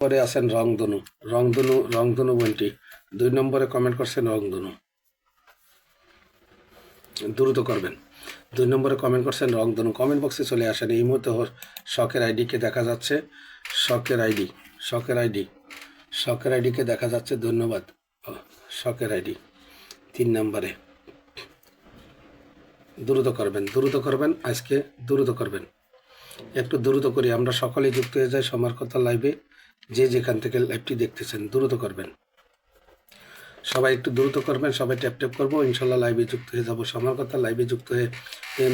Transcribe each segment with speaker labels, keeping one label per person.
Speaker 1: পরে আছেন রংধনু। রংধনু বোনটি 2 নম্বরে কমেন্ট করছেন রংধনু, দ্রুত করবেন। 2 নম্বরে কমেন্ট করছেন রংধনু। কমেন্ট বক্সে চলে আসেন। এই মুহূর্তে শখের আইডিকে দেখা যাচ্ছে। শখের আইডিকে দেখা যাচ্ছে। ধন্যবাদ। শখের আইডি 3 নম্বরে দ্রুত করবেন আজকে, দ্রুত করবেন। একটু দ্রুত করি, আমরা সকলেই যুক্ত হয়ে যাই সময়ের কথা লাইভে। যে যেখান থেকে লাইভটি দেখতেছেন দ্রুত করবেন, সবাই একটু দ্রুত করবেন। সবাই ট্যাপ করবো, ইনশাল্লাহ লাইভে যুক্ত হয়ে যাবো। সময়ের কথা লাইভে যুক্ত হয়ে এই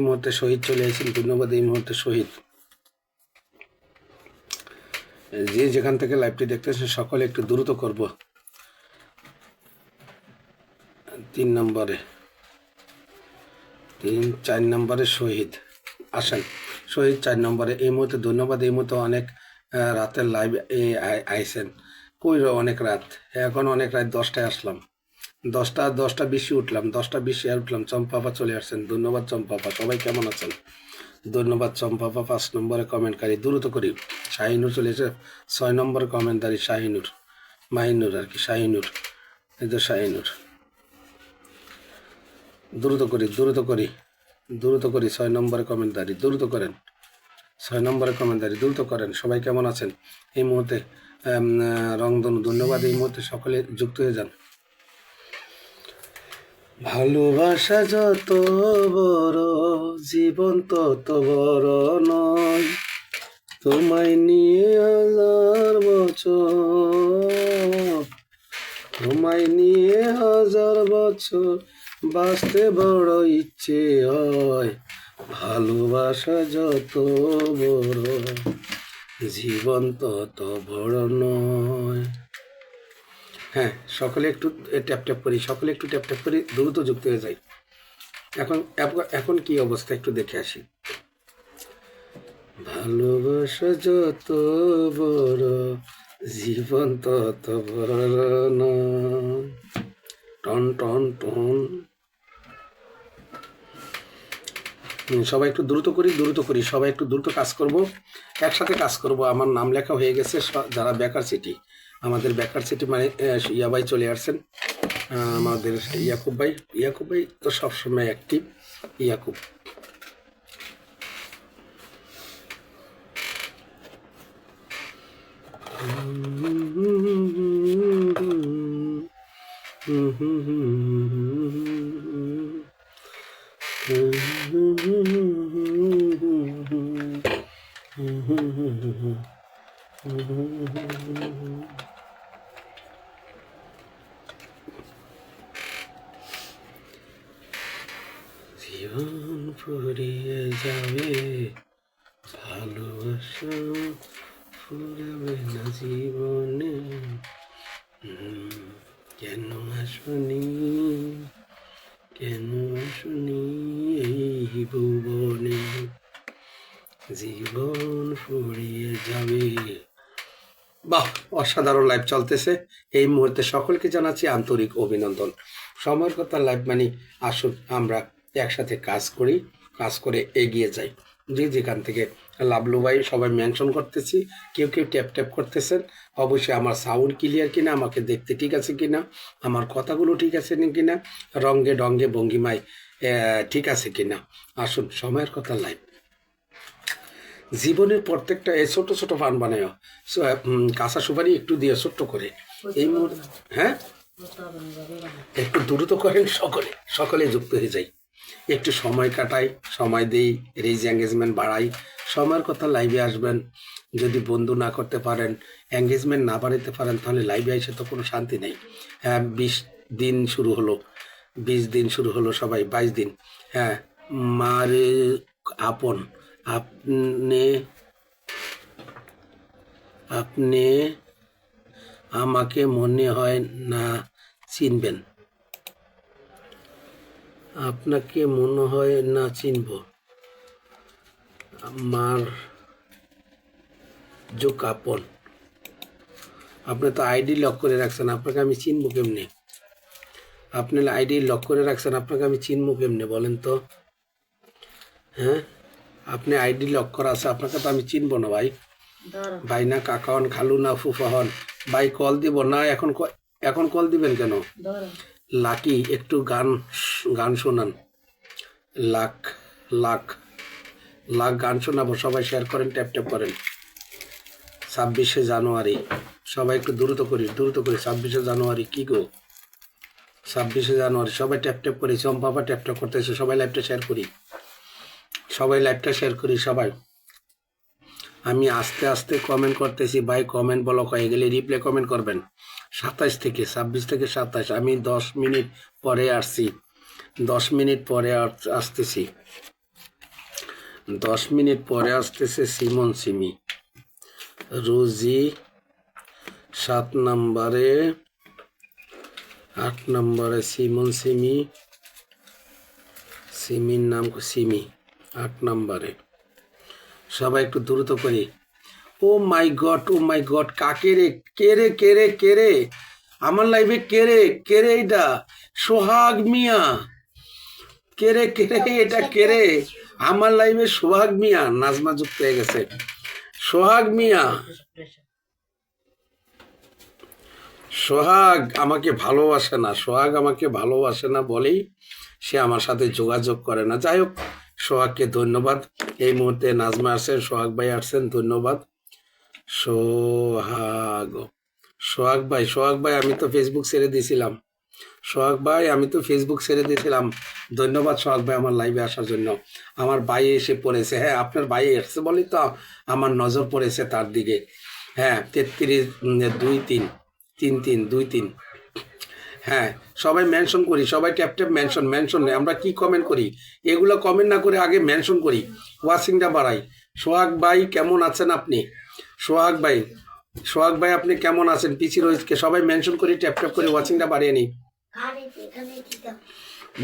Speaker 1: মুহূর্তে শহীদ চলে এসেছেন। ধন্যবাদ। এই মুহূর্তে শহীদ, যে যেখান থেকে লাইভটি দেখতেছেন সকলে একটু দ্রুত করব। 3 নম্বরে 4 নম্বরে শহীদ আসেন। শহীদ 4 নম্বরে এই মুহূর্তে। ধন্যবাদ। এই মুহূর্তে অনেক রাতের লাইভ আইসেন। কই অনেক রাত, এখন অনেক রাত 10টায় আসলাম, 10টা 20 উঠলাম, 10টা 20 উঠলাম। চম্পাপা চলে আসছেন। ধন্যবাদ চম্পাপা। সবাই কেমন আছেন? ধন্যবাদ চম্পাপা। 5 নম্বরে কমেন্টকারী, দ্রুত করি। শাহিনুর চলে এসে 6 নম্বরে কমেন্টকারী। মাহিনুর আর কি, শাহিনুর। এই তো শাহিনুর। দ্রুত করি 6 নম্বরে কমেন্টকারী, দ্রুত করেন। 6 নম্বরে কমেন্টকারী, দ্রুত করেন। সবাই কেমন আছেন এই মুহূর্তে? রংধনু, ধন্যবাদ। এই মুহূর্তে সকলে যুক্ত হয়ে যান। ভালোবাসা যত বড়, জীবন তত বড় নয়। তোমায় নিয়ে 1000 বছর, তোমায় নিয়ে 1000 বছর বাঁচতে বড় ইচ্ছে হয়। ভালোবাসা যত বড়, জীবন তত বড় নয়। হ্যাঁ, সকলে একটু ট্যাপ করি, দ্রুত যুক্ত হয়ে যাই। এখন কি অবস্থা একটু দেখে আসি। ভালোবাসা যত বড়, জীবন তত বড় নয়। টন টন টন। সবাই একটু দ্রুত করি, সবাই একটু দ্রুত কাজ করব, একসাথে কাজ করব। আমার নাম লেখা হয়ে গেছে। যারা বেকার সিটি, আমাদের বেকার সিটি মানে ইয়াবাই চলে আসছেন। আমাদের ইয়াকুব ভাই তো সবসময় অ্যাক্টিভ। ইয়াকুব, জীবন ফুরিয়ে যাবে, ভালোবাসা ফুরাবে না জীবনে। কেন আসনি এই ভুবনে, জীবন ফুরিয়ে যাবে। বাহ, অসাধারণ লাইভ চলতেছে এই মুহূর্তে। সকলকে জানাচ্ছি আন্তরিক অভিনন্দন। সময়ের কথা লাইভ মানে আসুন আমরা একসাথে কাজ করে এগিয়ে যাই। যে যেখান থেকে লাভলু ভাই সবাই মেনশন করতেছি, কেউ ট্যাপ করতেছেন। অবশ্যই আমার সাউন্ড ক্লিয়ার কিনা, আমাকে দেখতে ঠিক আছে কিনা, আমার কথাগুলো ঠিক আছে কিনা, রঙ্গে ডঙ্গে ভঙ্গিমায় ঠিক আছে কিনা। আসুন সময়ের কথা লাইভ। জীবনের প্রত্যেকটা ছোট ছোট পান বানায়, কাঁচা সুপারি একটু দিয়ে ছোট্ট করে এই মুহূর্তে। হ্যাঁ, একটু দ্রুত করেন, সকলে যুক্ত হয়ে যাই। একটু সময় কাটাই, সময় দিই, রিচ এঙ্গেজমেন্ট বাড়াই। সময়ের কথা লাইভে আসবেন। যদি বন্ধু না করতে পারেন, এঙ্গেজমেন্ট না বাড়াতে পারেন, তাহলে লাইভে এসে তো কোনো শান্তি নেই। হ্যাঁ, 20 দিন শুরু হলো, 20 দিন শুরু হলো, সবাই 22 দিন। হ্যাঁ, মারে আপন, আপনি আমাকে মনে হয় না চিনবেন, আপনাকে মনে হয় না চিনব। আমার যোগ আপন, আপনি তো আইডি লক করে রাখছেন, আপনাকে আমি চিনবো কেমনে? আপনি আইডি লক করে রাখছেন, আপনাকে আমি চিনবো কেমনে বলেন তো? হ্যাঁ, আপনি আইডি লক করা আছে, আপনাকে তো আমি চিনবো না ভাই। ভাই না কাকা হন, খালু না ফুফা হন, ভাই কল দিব না? এখন কল দিবেন কেন? লাকি একটু গান গান শোনান। লাখ লাখ লাখ গান শোনাবো, সবাই শেয়ার করেন, ট্যাপ ট্যাপ করেন। 26শে জানুয়ারি, সবাই একটু দ্রুত করি 26শে জানুয়ারি। কি গো, 26শে জানুয়ারি, সবাই ট্যাপ ট্যাপ করি। চম্পাপা ট্যাপ ট্যাপ করতেছে, সবাই লাইভটা শেয়ার করি, সবাই লাইভটা শেয়ার করি। সবাই আমি আস্তে আস্তে কমেন্ট করতেছি ভাই, কমেন্ট ব্লক হয়ে গেলে রিপ্লে কমেন্ট করবেন। 27 থেকে 26 থেকে 27, আমি 10 মিনিট পরে আসছি, 10 মিনিট পরে আসতেছি, 10 মিনিট পরে আসতেছে। সিমন সিমি, রোজি 7 নম্বরে, 8 নম্বরে সিমন সিমি, সিমির নাম সিমি 8 নম্বরে। সবাই একটু দ্রুত করি। ও মাই গড, ও মাই গড, কাকে রে, কে রে, কে রে, কে রে আমার লাইভে, কে রে, কে রে? এটা সোহাগ মিয়া, কে রে, কে রে, এটা কে রে আমার লাইভে? সোহাগ মিয়া, নাজমা যুক্ত হয়ে গেছে। সোহাগ মিয়া, সোহাগ আমাকে ভালোবাসে না, সোহাগ আমাকে ভালোবাসে না বলেই সে আমার সাথে যোগাযোগ করে না। যাই হোক, সোহাগকে ধন্যবাদ। এই মুহূর্তে নাজমা আসছেন, সোহাগ ভাই আসছেন, ধন্যবাদ। সোহাগ, সোহাগ ভাই, সোহাগ ভাই আমি তো ফেসবুক ছেড়ে দিয়েছিলাম, সোহাগ ভাই আমি তো ফেসবুক ছেড়ে দিয়েছিলাম। ধন্যবাদ সোহাগ ভাই আমার লাইভে আসার জন্য। আমার ভাই এসে পড়েছে, হ্যাঁ আপনার ভাই এসছে বলেই তো আমার নজর পড়েছে তার দিকে। হ্যাঁ 33 2 3 3 3 2 3। হ্যাঁ সবাই মেনশন করি, সবাই ট্যাপ ট্যাপ মেনশন, মেনশন আমরা কি কমেন্ট করি, এগুলো কমেন্ট না করে আগে মেনশন করি, ওয়াচিংটা বাড়াই। সোহাগ ভাই কেমন আছেন আপনি? সোহাগ ভাই, সোহাগ ভাই আপনি কেমন আছেন? পিসি রোহিতকে সবাই মেনশন করি, ট্যাপ ট্যাপ করে ওয়াচিংটা বাড়িয়ে নিই,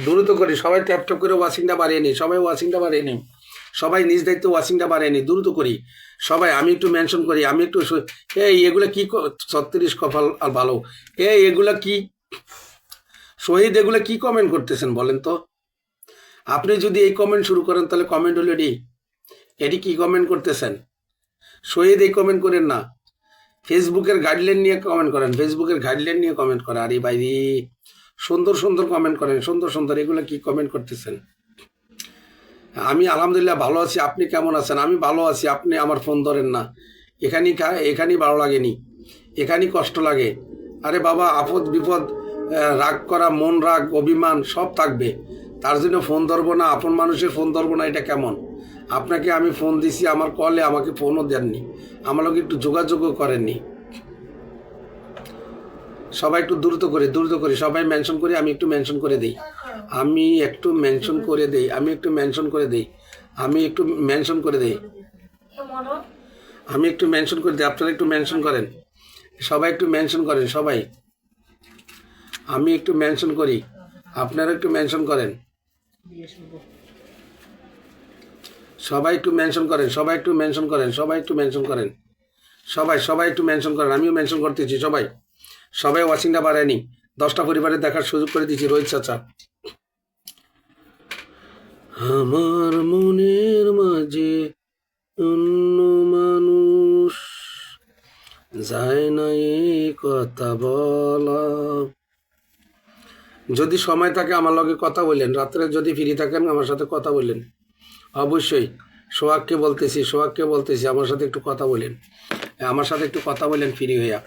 Speaker 1: দ্রুত করি, সবাই ট্যাপ ট্যাপ করে ওয়াচিংটা বাড়িয়ে নিই, সবাই ওয়াচিংটা বাড়িয়ে নিই, সবাই নিজ দায়িত্ব ওয়াচিংটা বাড়িয়ে নিই, দ্রুত করি সবাই। আমি একটু মেনশন করি, আমি একটু এই এগুলো কি 36 কপাল আর ভালো, এই এগুলা কি শহীদ, এগুলো কি কমেন্ট করতেছেন বলেন তো? আপনি যদি এই কমেন্ট শুরু করেন তাহলে কমেন্ট হলো এটি কি কমেন্ট করতেছেন? শহীদ এই কমেন্ট করেন না, ফেসবুকের গাইডলাইন নিয়ে কমেন্ট করেন, ফেসবুকের গাইডলাইন নিয়ে কমেন্ট করেন। আরে ভাই সুন্দর সুন্দর কমেন্ট করেন, সুন্দর সুন্দর, এগুলো কি কমেন্ট করতেছেন? আমি আলহামদুলিল্লাহ ভালো আছি, আপনি কেমন আছেন? আমি ভালো আছি, আপনি আমার ফোন ধরেন না, এখানেই ভালো লাগেনি, এখানেই কষ্ট লাগে। আরে বাবা, আপদ বিপদ, রাগ করা, মন রাগ, অভিমান সব থাকবে, তার জন্য ফোন ধরবো না, আপন মানুষের ফোন ধরবো না, এটা কেমন? আপনাকে আমি ফোন দিছি, আমার কলে আমাকে ফোনও দেননি, আমার লোক একটু যোগাযোগও করেননি। সবাই একটু দ্রুত করি, সবাই মেনশন করি, আমি একটু মেনশন করে দিই, আমি একটু মেনশন করে দিই, আমি একটু মেনশন করে দিই, আমি একটু মেনশন করে দিই, আমি একটু মেনশন করে দিই, আপনারা একটু মেনশন করেন, সবাই একটু মেনশন করেন, সবাই আমি একটু মেনশন করি, আপনারা একটু মেনশন করেন, সবাই একটু মেনশন করেন, সবাই একটু মেনশন করেন, সবাই একটু মেনশন করেন, সবাই একটু মেনশন করেন, আমিও মেনশন করতেছি। সবাই ওয়াচিংটা বাড়ায়নি, 10টা পরিবারের দেখার সুযোগ করে দিচ্ছি। রোহিত চাচা, আমার মনের মাঝে অন্য মানুষ যায় না এই কথা বলা। যদি সময় থাকে আমার লগে কথা বললেন, রাত্রে যদি ফ্রি থাকেন আমার সাথে কথা বললেন, অবশ্যই। সোহাগকে বলতেছি আমার সাথে একটু কথা বলেন, আমার সাথে একটু কথা বলেন ফ্রি হইয়া।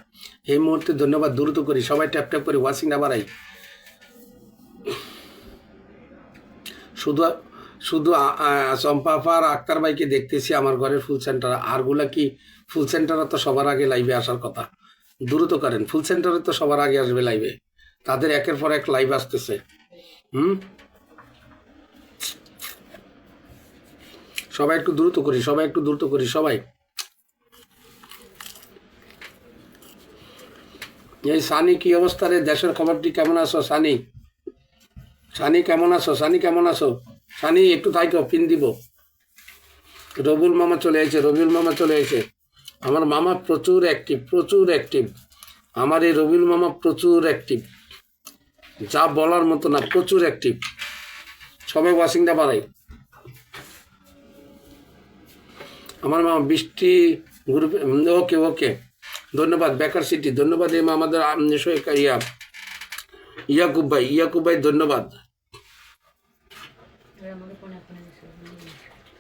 Speaker 1: এই মুহূর্তে ধন্যবাদ, দ্রুত করি, সবাই ট্যাপ ট্যাপ করি, ওয়াচিংটা বাড়াই। শুধু চম্পাপা আর আক্তার ভাইকে দেখতেছি আমার ঘরের ফুল সেন্টার, আরগুলা কি ফুল সেন্টারে তো সবার আগে লাইভে আসার কথা, দ্রুত করেন, ফুল সেন্টারে তো সবার আগে আসবে লাইভে, তাদের একের পর এক লাইভ আসতেছে। সবাই একটু দ্রুত করি, সবাই। এই সানি কি অবস্থা রে? দেশের খবরটি কেমন আছো সানি? কেমন আছো? সানি একটু থাইকো, পিন দিব। রবিউল মামা চলে এসেছে, আমার মামা প্রচুর অ্যাক্টিভ, আমার এই রবিউল মামা প্রচুর অ্যাক্টিভ, যা বলার মতো না, প্রচুর অ্যাক্টিভ। সবাই ওয়াচিংটা বাড়াই। আমার মামা গ্রুপে ওকে ওকে, ধন্যবাদ বেকার সিটি, ধন্যবাদ আমাদের ইয়াকুব ভাই ধন্যবাদ।